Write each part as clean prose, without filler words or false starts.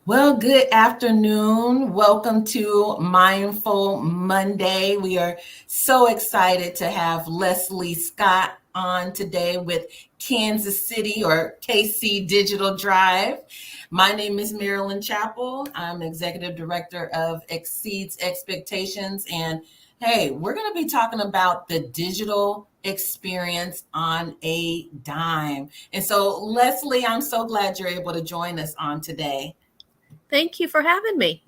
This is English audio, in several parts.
Well, good afternoon. Welcome to Mindful Monday. We are so excited to have Leslie Scott on today with Kansas City or KC Digital Drive. My name is Marilyn Chappell. I'm Executive Director of Exceeds Expectations. And hey, we're going to be talking about the digital experience on a dime. And so, Leslie, I'm so glad you're able to join us on today. Thank you for having me.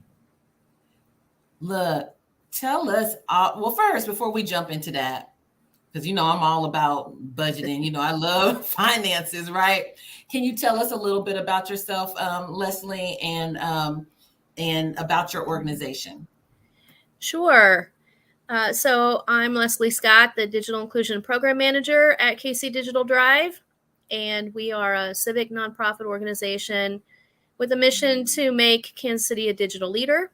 Look, tell us, well, first, before we jump into that, because I'm all about budgeting, I love finances, right? Can you tell us a little bit about yourself, Leslie, and about your organization? Sure. So I'm Leslie Scott, the Digital Inclusion Program Manager at KC Digital Drive, and we are a civic nonprofit organization with a mission to make Kansas City a digital leader.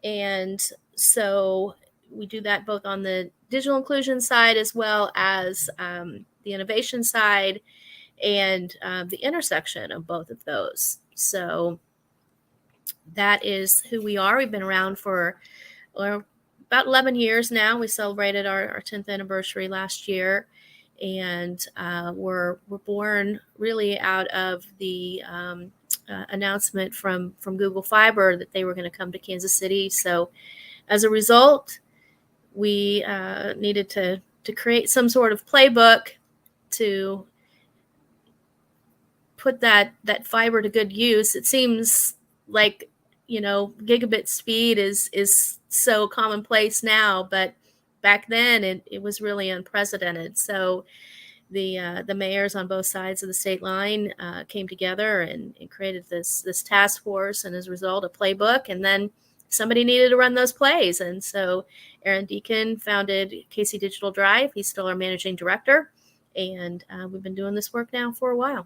And so we do that both on the digital inclusion side as well as the innovation side and the intersection of both of those. So that is who we are. We've been around for about 11 years now. We celebrated our 10th anniversary last year, and we're born really out of the announcement from Google Fiber that they were going to come to Kansas City. So as a result, we needed to create some sort of playbook to put that fiber to good use. It seems like gigabit speed is so commonplace now, but back then it was really unprecedented. So the mayors on both sides of the state line came together and created this task force, and as a result, a playbook. And then somebody needed to run those plays, and so Aaron Deacon founded KC Digital Drive. He's still our managing director, and we've been doing this work now for a while.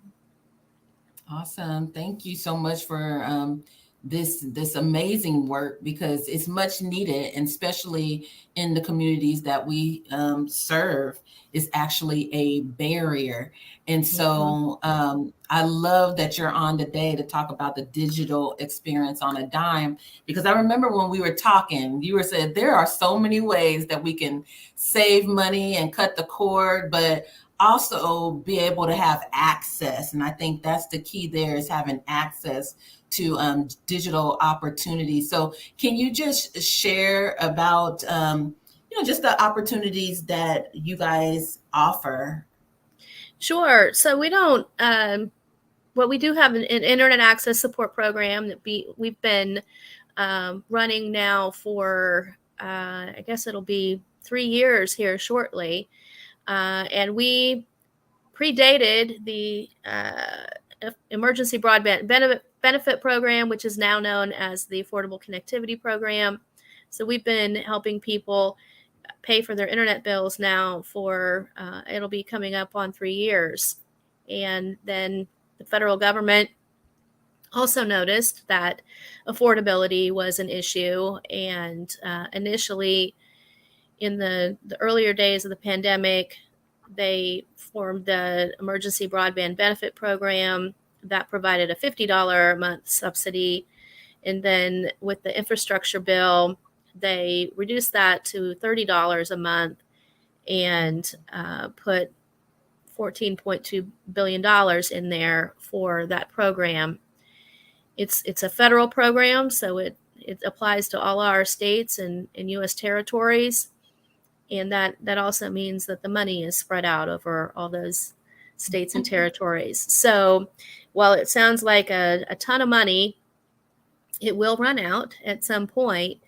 Awesome. Thank you so much for this amazing work because it's much needed, and especially in the communities that we serve, is actually a barrier. And so I love that you're on today to talk about the digital experience on a dime, because I remember when we were talking, you were saying there are so many ways that we can save money and cut the cord, but also be able to have access. And I think that's the key there, is having access to digital opportunities. So can you just share about, just the opportunities that you guys offer? Sure. So we don't, well, we do have an internet access support program that we've been running now for, I guess it'll be 3 years here shortly. And we predated the Emergency Broadband Benefit Program, which is now known as the Affordable Connectivity Program. So we've been helping people pay for their internet bills now for, it'll be coming up on 3 years. And then the federal government also noticed that affordability was an issue. And initially, in the earlier days of the pandemic, they formed the Emergency Broadband Benefit Program that provided a $50 a month subsidy. And then with the infrastructure bill, they reduced that to $30 a month and put $14.2 billion in there for that program. It's a federal program, so it applies to all our states and U.S. territories. And that also means that the money is spread out over all those states and territories. So while it sounds like a ton of money, it will run out at some point.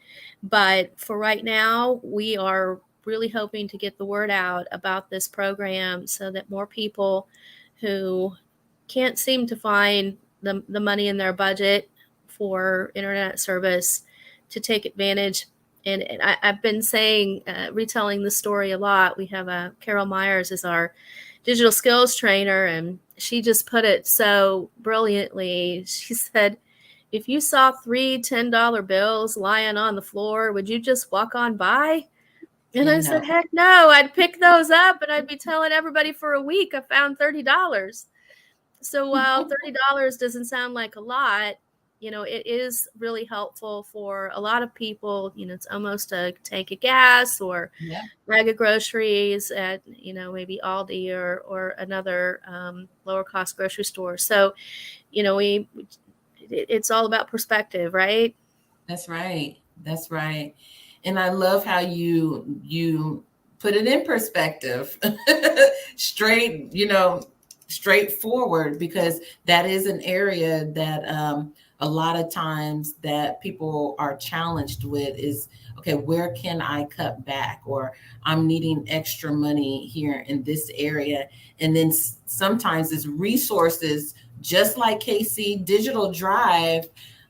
But for right now, we are really hoping to get the word out about this program so that more people who can't seem to find the money in their budget for internet service to take advantage. And I've been saying, retelling the story a lot. We have Carol Myers as our digital skills trainer, and she just put it so brilliantly. She said, if you saw 3 $10 bills lying on the floor, would you just walk on by? And I said, heck no, I'd pick those up and I'd be telling everybody for a week I found $30. So while $30 doesn't sound like a lot, it is really helpful for a lot of people. It's almost a tank of gas or Yeah, bag of groceries at, maybe Aldi or another lower cost grocery store. So, it's all about perspective, right? that's right. That's right. And I love how you put it in perspective. Straight, straightforward, because that is an area that a lot of times that people are challenged with is, okay, where can I cut back, or I'm needing extra money here in this area. And then sometimes it's resources, just like KC Digital Drive,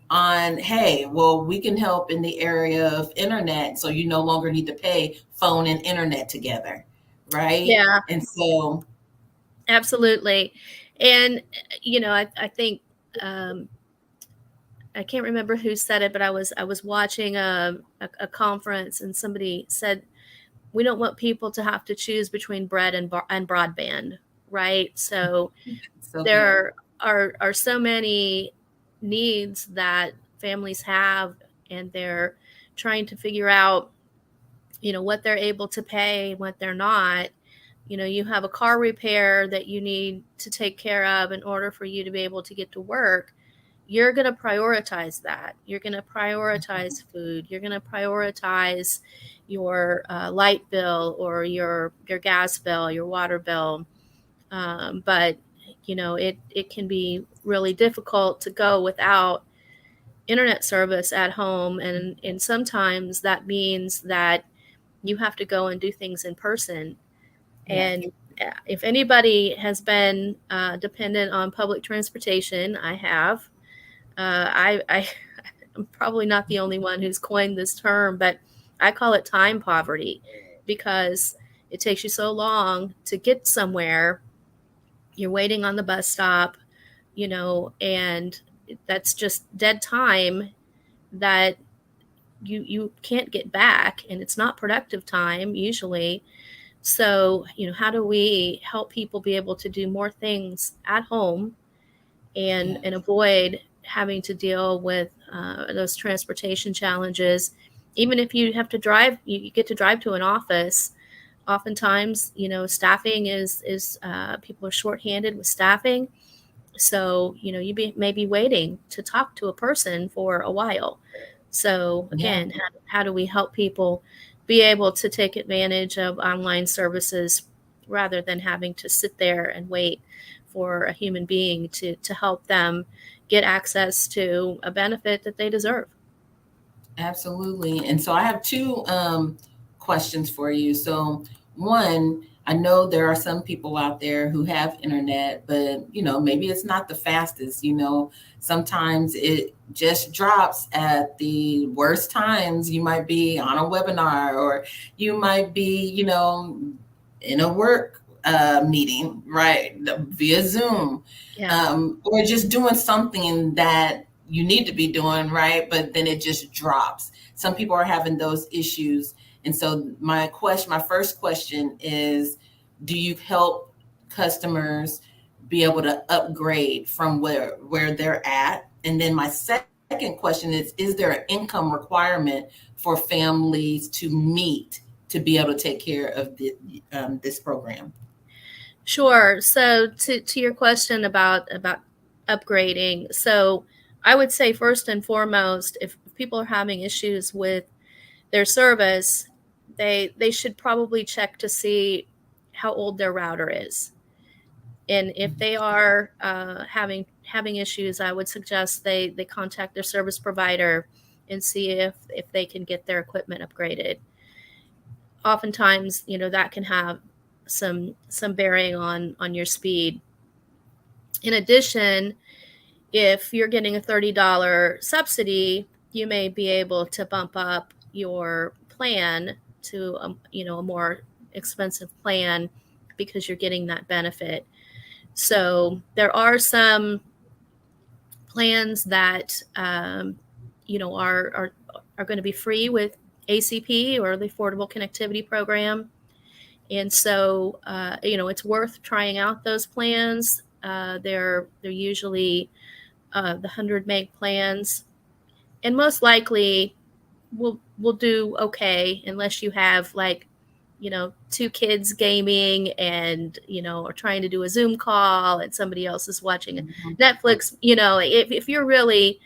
on, hey, well, we can help in the area of internet, so you no longer need to pay phone and internet together, right? Yeah, And so, absolutely. And, I think, um, I can't remember who said it, but I was watching a conference, and somebody said, we don't want people to have to choose between bread and broadband, right? So so good. there are so many needs that families have, and they're trying to figure out, what they're able to pay, what they're not. You have a car repair that you need to take care of in order for you to be able to get to work. You're going to prioritize that. You're going to prioritize food. You're going to prioritize your light bill, or your gas bill, your water bill. But it can be really difficult to go without internet service at home, and sometimes that means that you have to go and do things in person. Yes. And if anybody has been dependent on public transportation, I have. I'm probably not the only one who's coined this term, but I call it time poverty, because it takes you so long to get somewhere. You're waiting on the bus stop, and that's just dead time that you can't get back, and it's not productive time usually. So, how do we help people be able to do more things at home, and Yeah. avoid having to deal with those transportation challenges? Even if you have to drive, you get to drive to an office. Oftentimes, staffing is people are shorthanded with staffing. So, may be waiting to talk to a person for a while. So Yeah. again, how do we help people be able to take advantage of online services, rather than having to sit there and wait for a human being to help them get access to a benefit that they deserve? Absolutely. And so I have two questions for you. So, one, I know there are some people out there who have internet, but maybe it's not the fastest. Sometimes it just drops at the worst times. You might be on a webinar, or you might be, in a work meeting, right, via Zoom, Yeah. or just doing something that you need to be doing, right? But then it just drops. Some people are having those issues. And so my first question is, do you help customers be able to upgrade from where they're at? And then my second question is there an income requirement for families to meet to be able to take care of this program? Sure. So to your question about upgrading, so I would say first and foremost, if people are having issues with their service, they should probably check to see how old their router is. And if they are having issues, I would suggest they contact their service provider and see if they can get their equipment upgraded. Oftentimes, that can have some bearing on your speed. In addition, if you're getting a $30 subsidy, you may be able to bump up your plan to a more expensive plan, because you're getting that benefit. So there are some plans that are going to be free with ACP, or the Affordable Connectivity Program. And so it's worth trying out those plans. They're usually the 100 meg plans, and most likely we'll do okay unless you have like, you know, two kids gaming and, you know, or trying to do a Zoom call and somebody else is watching Netflix. You know, if you're really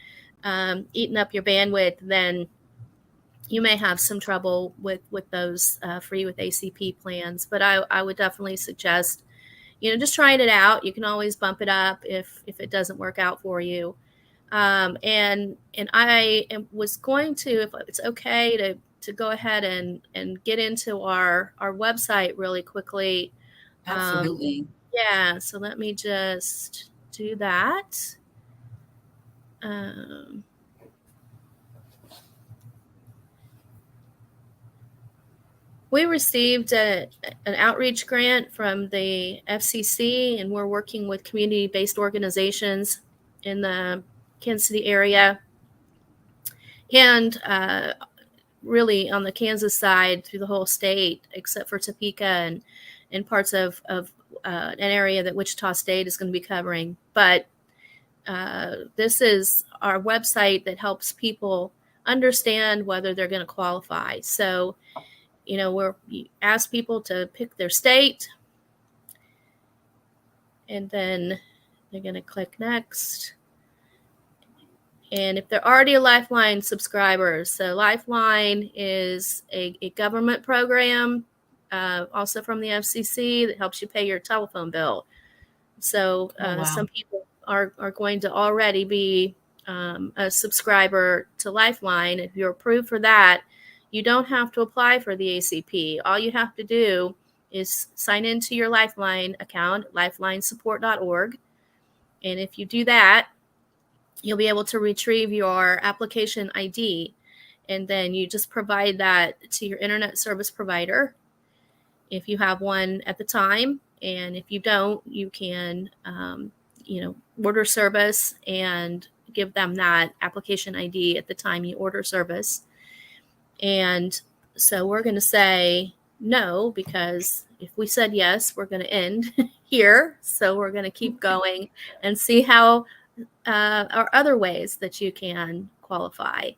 eating up your bandwidth, then you may have some trouble with those free with ACP plans. But I would definitely suggest, you know, just trying it out. You can always bump it up if it doesn't work out for you. And was going to, if it's okay, to go ahead and get into our website really quickly. Absolutely. Yeah, so let me just do that. We received an outreach grant from the FCC, and we're working with community-based organizations in the Kansas City area, and really on the Kansas side through the whole state, except for Topeka and parts of an area that Wichita State is going to be covering. But this is our website that helps people understand whether they're going to qualify. So, you know, we ask people to pick their state, and then they're going to click next. And if they're already a Lifeline subscriber, so Lifeline is a government program, also from the FCC, that helps you pay your telephone bill. So wow. some people are going to already be a subscriber to Lifeline. If you're approved for that, you don't have to apply for the ACP. All you have to do is sign into your Lifeline account, lifelinesupport.org. And if you do that, you'll be able to retrieve your application ID, and then you just provide that to your internet service provider if you have one at the time. And if you don't, you can, you know, order service and give them that application ID at the time you order service. And so we're going to say no, because if we said yes, we're going to end here. So we're going to keep going and see how or other ways that you can qualify.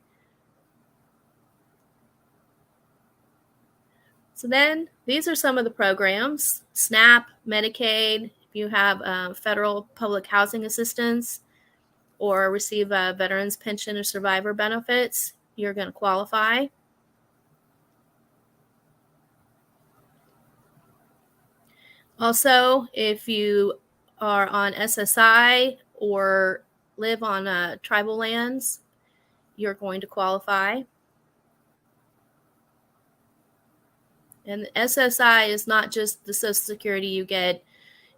So then these are some of the programs: SNAP, Medicaid. If you have federal public housing assistance or receive a veteran's pension or survivor benefits, you're going to qualify. Also, if you are on SSI or live on tribal lands, you're going to qualify. And the SSI is not just the Social Security you get,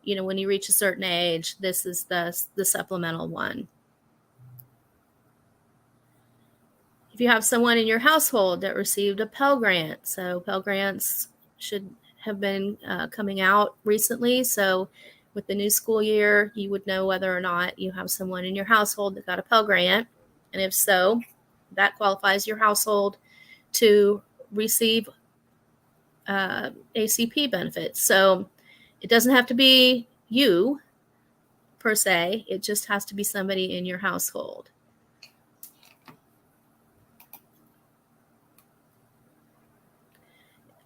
you know, when you reach a certain age. This is the supplemental one. If you have someone in your household that received a Pell Grant, so Pell Grants should have been coming out recently. So with the new school year, you would know whether or not you have someone in your household that got a Pell Grant. And if so, that qualifies your household to receive ACP benefits. So it doesn't have to be you per se. It just has to be somebody in your household.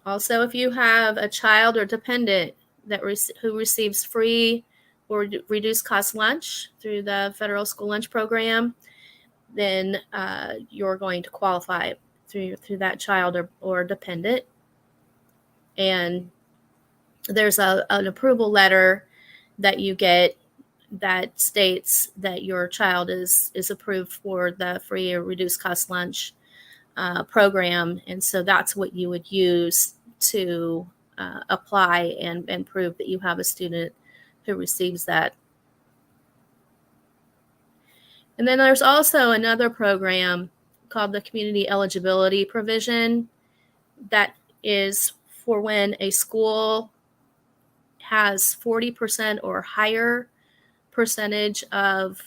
Also, if you have a child or dependent that who receives free or reduced cost lunch through the federal school lunch program, then you're going to qualify through that child or dependent. And there's an approval letter that you get that states that your child is approved for the free or reduced cost lunch program. And so that's what you would use to apply and prove that you have a student who receives that. And then there's also another program called the Community Eligibility Provision that is for when a school has 40% or higher percentage of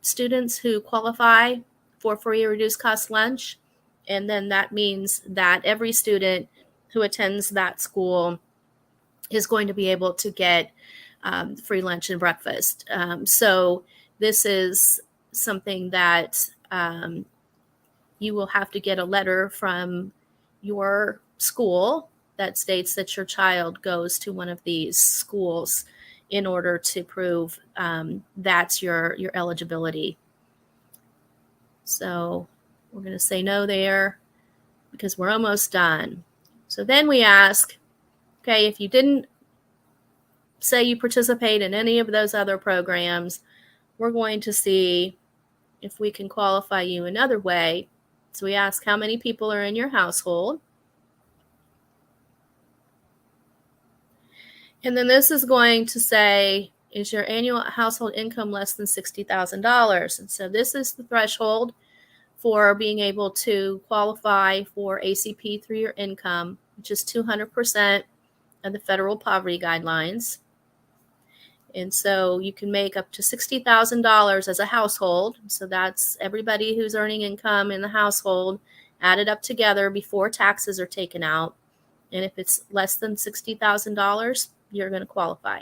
students who qualify for free or reduced cost lunch. And then that means that every student who attends that school is going to be able to get free lunch and breakfast. So this is something that you will have to get a letter from your school that states that your child goes to one of these schools in order to prove that's your eligibility. So we're going to say no there because we're almost done. So then we ask, okay, if you didn't say you participate in any of those other programs, we're going to see if we can qualify you another way. So we ask how many people are in your household. And then this is going to say, is your annual household income less than $60,000? And so this is the threshold for being able to qualify for ACP through your income, which is 200% of the federal poverty guidelines. And so you can make up to $60,000 as a household. So that's everybody who's earning income in the household added up together before taxes are taken out. And if it's less than $60,000, you're going to qualify.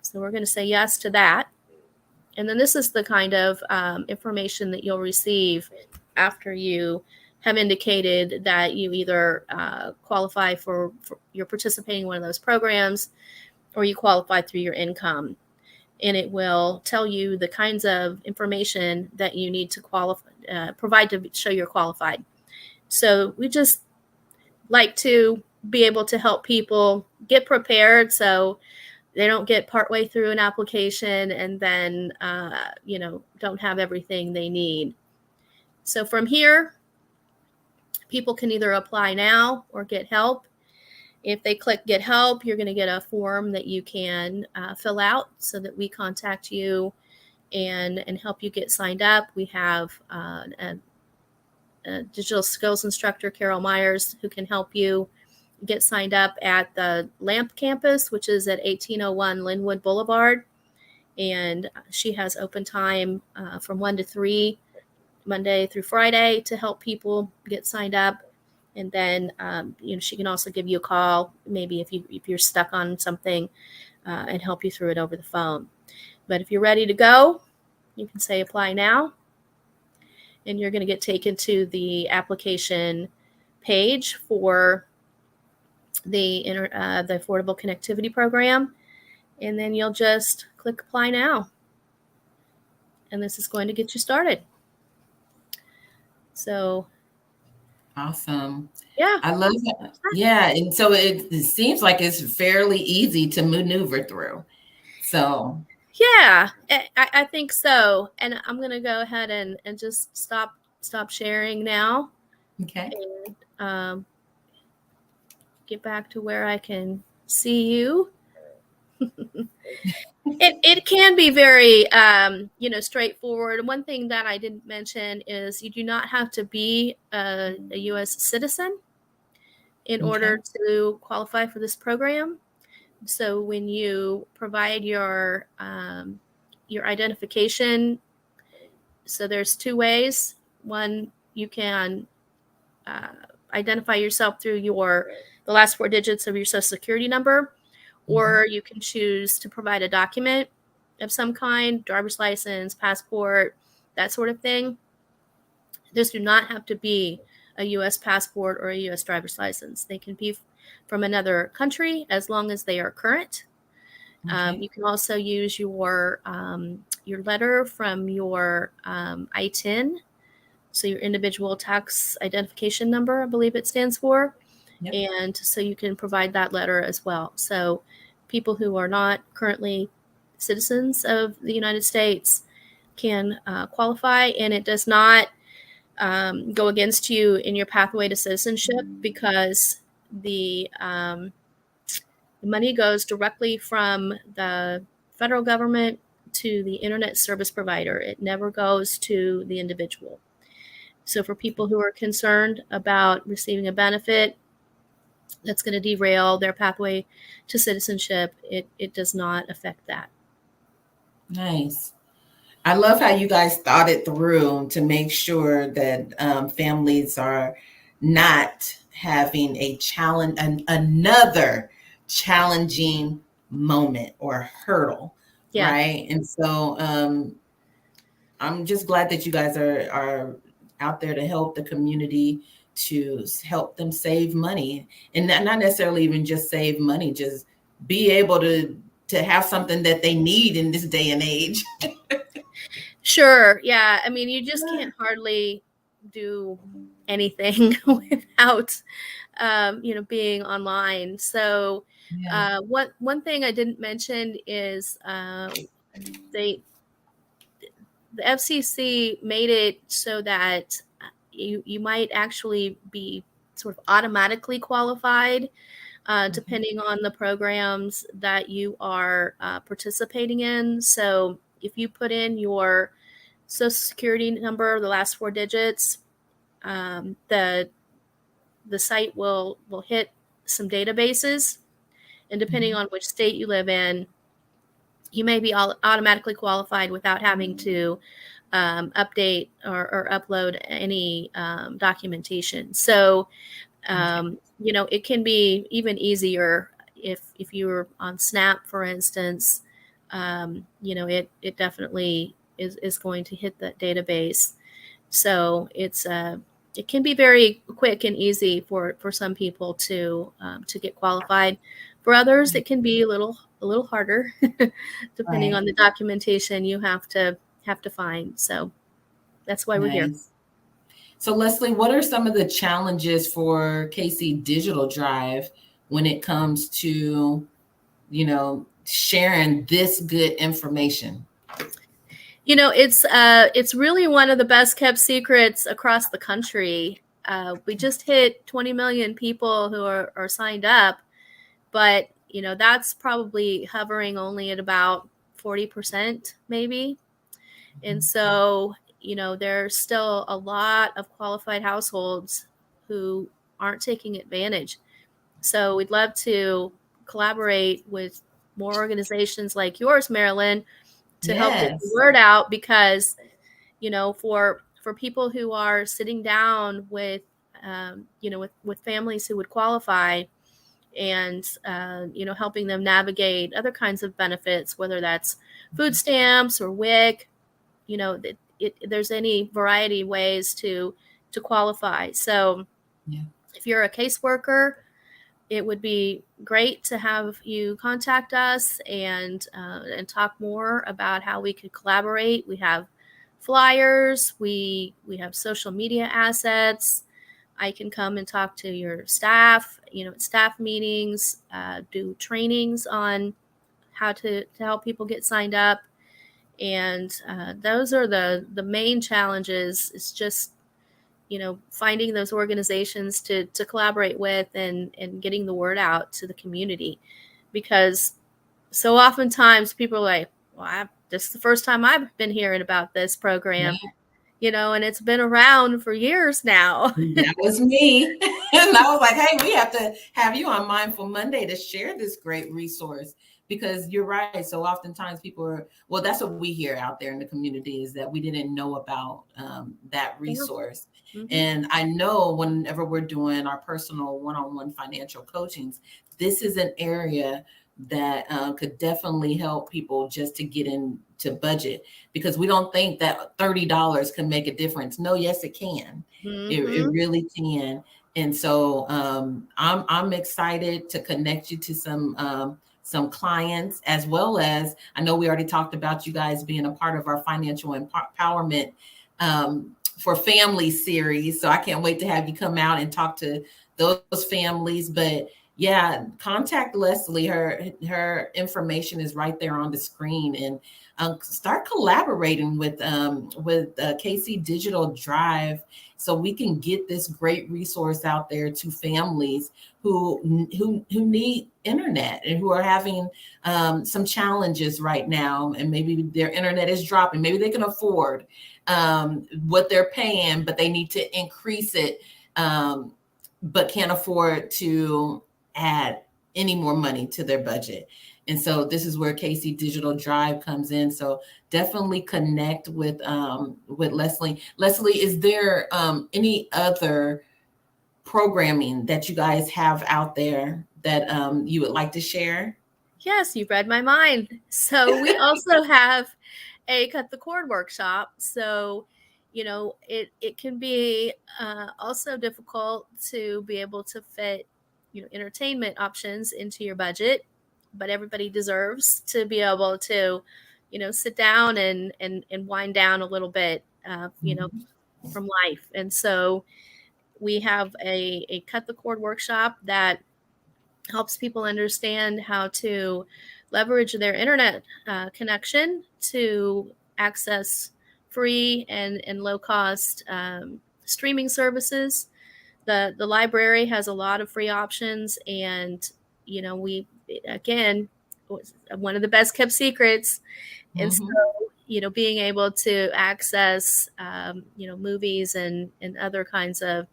So we're going to say yes to that. And then this is the kind of information that you'll receive after you have indicated that you either qualify for you're participating in one of those programs, or you qualify through your income. And it will tell you the kinds of information that you need to provide to show you're qualified. So we just like to be able to help people get prepared so they don't get partway through an application and then, don't have everything they need. So from here, people can either apply now or get help. If they click get help, you're going to get a form that you can fill out so that we contact you and help you get signed up. We have a digital skills instructor, Carol Myers, who can help you get signed up at the LAMP campus, which is at 1801 Linwood Boulevard. And she has open time from 1 to 3, Monday through Friday, to help people get signed up. And then, she can also give you a call, maybe if you're stuck on something, and help you through it over the phone. But if you're ready to go, you can say apply now. And you're going to get taken to the application page for the Affordable Connectivity Program. And then you'll just click apply now. And this is going to get you started. So awesome. Yeah. I love that. Yeah. And so it seems like it's fairly easy to maneuver through. So yeah, I think so. And I'm going to go ahead and just stop sharing now. Okay. And get back to where I can see you. It can be very, straightforward. One thing that I didn't mention is you do not have to be a U.S. citizen in order to qualify for this program. So when you provide your identification, so there's two ways. One, you can identify yourself through the last 4 digits of your Social Security number, or you can choose to provide a document of some kind, driver's license, passport, that sort of thing. Those do not have to be a U.S. passport or a U.S. driver's license. They can be from another country as long as they are current. You can also use your letter from your ITIN, so your individual tax identification number, I believe it stands for. Yep. And so you can provide that letter as well. So people who are not currently citizens of the United States can qualify, and it does not go against you in your pathway to citizenship, because the money goes directly from the federal government to the internet service provider. It never goes to the individual. So for people who are concerned about receiving a benefit that's going to derail their pathway to citizenship, it does not affect that. Nice. I love how you guys thought it through to make sure that families are not having another challenging moment or hurdle, right? And so I'm just glad that you guys are out there to help the community, to help them save money, and not necessarily even just save money, just be able to have something that they need in this day and age. Sure. Yeah. I mean, you just can't hardly do anything without, being online. So, Yeah. one thing I didn't mention is they the FCC made it so that you might actually be sort of automatically qualified, depending on the programs that you are participating in. So if you put in your Social Security number, the last 4 digits, the site will hit some databases, and depending on which state you live in, you may be automatically qualified without having to update or upload any documentation. So, it can be even easier if you're on Snap, for instance. It definitely is going to hit that database. So it can be very quick and easy for some people to get qualified. For others, it can be a little harder, depending Right. on the documentation you have to find. So that's why we're here. Nice. So Leslie, what are some of the challenges for KC Digital Drive when it comes to, sharing this good information? It's really one of the best kept secrets across the country. We just hit 20 million people who are signed up, but that's probably hovering only at about 40% maybe. And so, there's still a lot of qualified households who aren't taking advantage. So we'd love to collaborate with more organizations like yours, Marilyn, to help get the Yes. word out, because for people who are sitting down with with families who would qualify, and helping them navigate other kinds of benefits, whether that's food stamps or WIC, there's any variety of ways to qualify. So Yeah. if you're a caseworker, it would be great to have you contact us and talk more about how we could collaborate. We have flyers, we have social media assets. I can come and talk to your staff, at staff meetings, do trainings on how to help people get signed up. And those are the main challenges. It's just finding those organizations to collaborate with, and getting the word out to the community, because so oftentimes people are like, well, this is the first time I've been hearing about this program, and it's been around for years now. That was me. And I was like, hey, we have to have you on Mindful Monday to share this great resource, because you're right. So oftentimes people are, well, that's what we hear out there in the community, is that we didn't know about that resource. Mhm. And I know whenever we're doing our personal one-on-one financial coachings, this is an area that could definitely help people just to get into budget, because we don't think that $30 can make a difference. No, yes, it can. It Mhm. really can. And so I'm excited to connect you to some clients, as well as, I know we already talked about you guys being a part of our financial empowerment for family series. So I can't wait to have you come out and talk to those families. But yeah, contact Leslie. Her information is right there on the screen, and start collaborating with KC Digital Drive, so we can get this great resource out there to families who need internet and who are having some challenges right now, and maybe their internet is dropping. Maybe they can afford what they're paying, but they need to increase it, but can't afford to add any more money to their budget. And so this is where KC Digital Drive comes in. So definitely connect with Leslie. Leslie, is there any other programming that you guys have out there that you would like to share? Yes, you read my mind. So we also have a cut the cord workshop. So, it can be also difficult to be able to fit, entertainment options into your budget, but everybody deserves to be able to, sit down and wind down a little bit, Mhm. from life. And so we have a cut the cord workshop that helps people understand how to leverage their internet connection to access free and low cost streaming services. The library has a lot of free options, and we, again, one of the best kept secrets. And so, Mhm. being able to access movies and other kinds of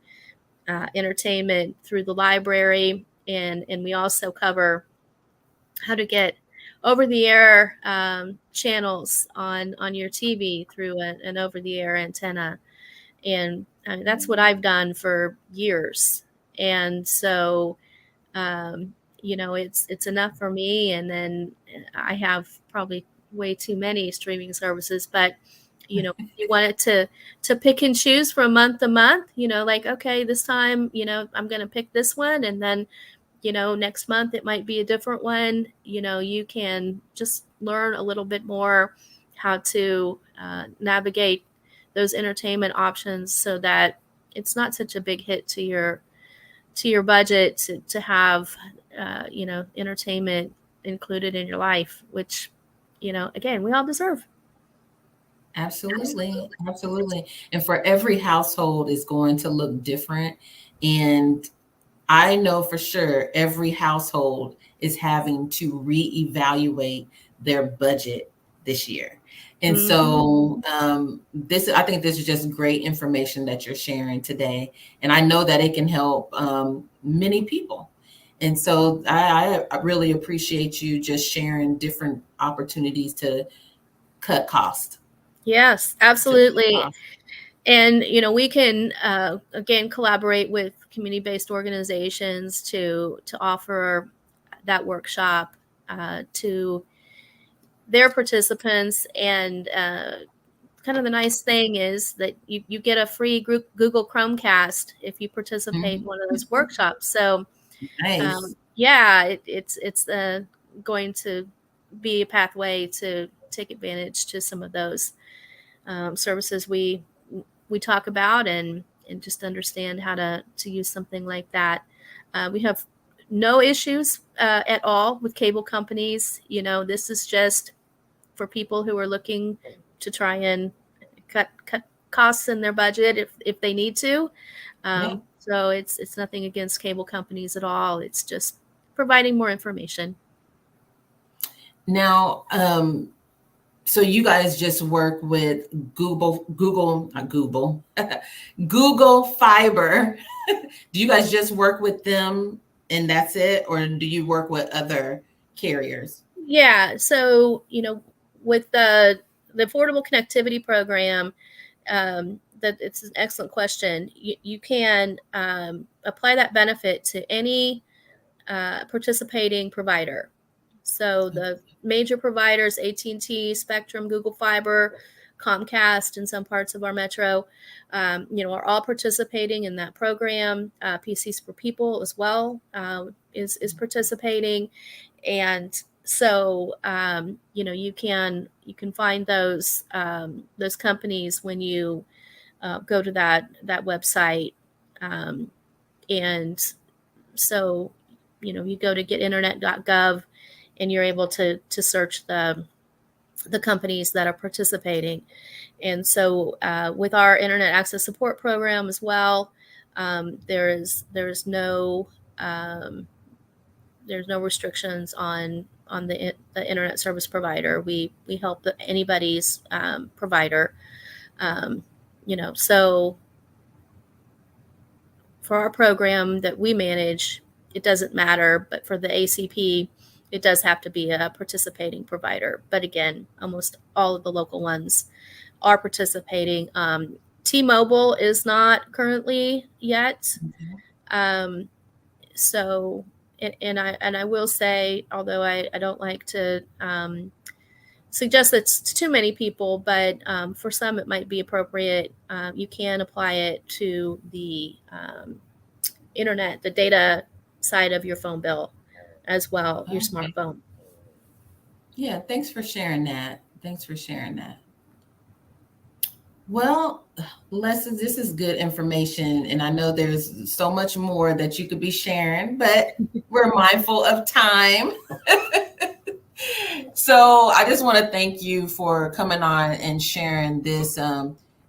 entertainment through the library, and we also cover how to get over the air channels on your TV through an over the air antenna. And that's what I've done for years. And so, it's enough for me. And then I have probably way too many streaming services, but you want it to pick and choose from month to month, like, okay, this time, I'm going to pick this one. And then, next month it might be a different one. You can just learn a little bit more how to navigate those entertainment options so that it's not such a big hit to your budget to have entertainment included in your life, which again, we all deserve. Absolutely. Absolutely. And for every household is going to look different. And I know for sure every household is having to reevaluate their budget this year. And Mhm. so I think this is just great information that you're sharing today. And I know that it can help many people. And so I really appreciate you just sharing different opportunities to cut cost. Yes, To cut absolutely. cost. And we can again collaborate with community-based organizations to offer that workshop to their participants. And kind of the nice thing is that you get a free Google Chromecast if you participate in Mhm. one of those workshops. So Nice. yeah, it's going to be a pathway to take advantage to some of those services we talk about, and just understand how to use something like that. We have no issues at all with cable companies. This is just for people who are looking to try and cut costs in their budget if they need to. Yeah. So it's nothing against cable companies at all. It's just providing more information. Now, so you guys just work with not Google, Google Fiber. Do you guys just work with them and that's it? Or do you work with other carriers? Yeah. So with the Affordable Connectivity Program, that it's an excellent question. You can apply that benefit to any participating provider. So the major providers, AT&T, Spectrum, Google Fiber, Comcast, and some parts of our metro, are all participating in that program. PCs for People as well is participating, and so you can find those companies when you go to that website, um, and so you go to getinternet.gov, and you're able to search the companies that are participating. And so with our internet access support program as well, there's no restrictions on the internet service provider. We help anybody's provider. Um, so for our program that we manage, it doesn't matter. But for the ACP, it does have to be a participating provider. But again, almost all of the local ones are participating. T-Mobile is not currently yet. Um, so, and I will say, although I don't like to suggest that's too many people, but for some it might be appropriate. You can apply it to the internet, the data side of your phone bill as well, your Okay. smartphone. Yeah, thanks for sharing that. Thanks for sharing that. Well, Leslie, this is good information, and I know there's so much more that you could be sharing, but we're mindful of time. So I just want to thank you for coming on and sharing this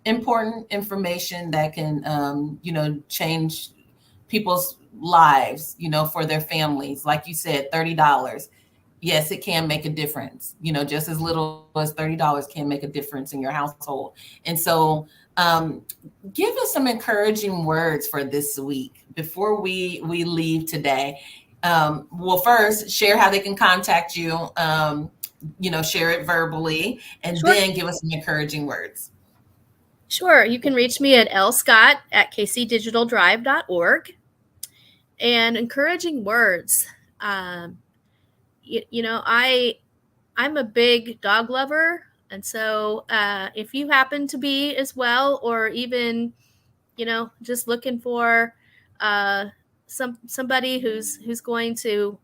important information that can, change people's lives, for their families. Like you said, $30. Yes, it can make a difference. Just as little as $30 can make a difference in your household. And so, give us some encouraging words for this week before we leave today. Well, first, share how they can contact you. Share it verbally, and Sure. then give us some encouraging words. Sure. You can reach me at lscott@kcdigitaldrive.org. And encouraging words. I'm a big dog lover, and so if you happen to be as well, or even just looking for somebody who's going to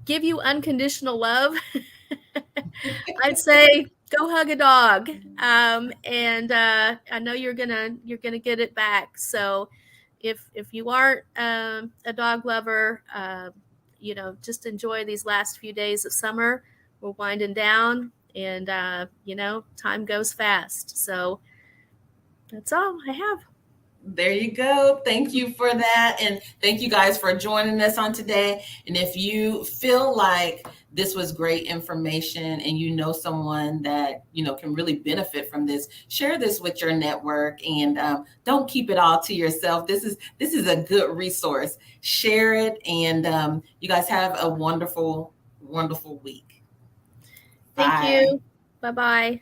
give you unconditional love, I'd say go hug a dog, and I know you're gonna get it back. So if you aren't a dog lover, just enjoy these last few days of summer. We're winding down, and time goes fast. So that's all I have. There you go. Thank you for that. And thank you guys for joining us on today. And if you feel like this was great information and you know someone that, can really benefit from this, share this with your network, and don't keep it all to yourself. This is a good resource. Share it. And you guys have a wonderful, wonderful week. Thank you. Bye-bye.